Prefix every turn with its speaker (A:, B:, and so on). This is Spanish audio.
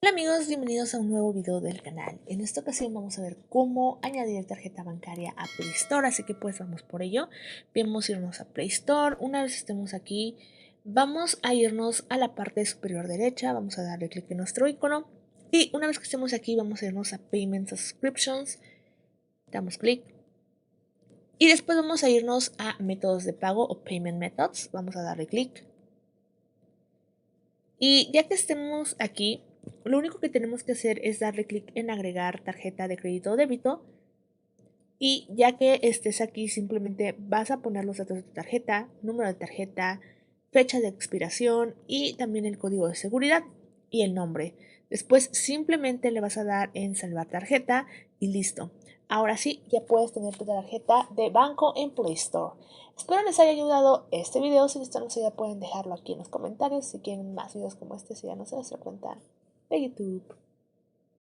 A: Hola amigos, bienvenidos a un nuevo video del canal. En esta ocasión vamos a ver cómo añadir tarjeta bancaria a Play Store, así que pues vamos por ello. Vamos a irnos a Play Store. Una vez estemos aquí, vamos a irnos a la parte superior derecha, vamos a darle clic en nuestro icono y una vez que estemos aquí vamos a irnos a Payment Subscriptions, damos clic y después vamos a irnos a métodos de pago o Payment Methods, vamos a darle clic y ya que estemos aquí, lo único que tenemos que hacer es darle clic en agregar tarjeta de crédito o débito y ya que estés aquí simplemente vas a poner los datos de tu tarjeta, número de tarjeta, fecha de expiración y también el código de seguridad y el nombre. Después simplemente le vas a dar en salvar tarjeta y listo. Ahora sí, ya puedes tener tu tarjeta de banco en Play Store. Espero les haya ayudado este video. Si les gustó ya pueden dejarlo aquí en los comentarios. Si quieren más videos como este, síganos en nuestra cuenta de YouTube.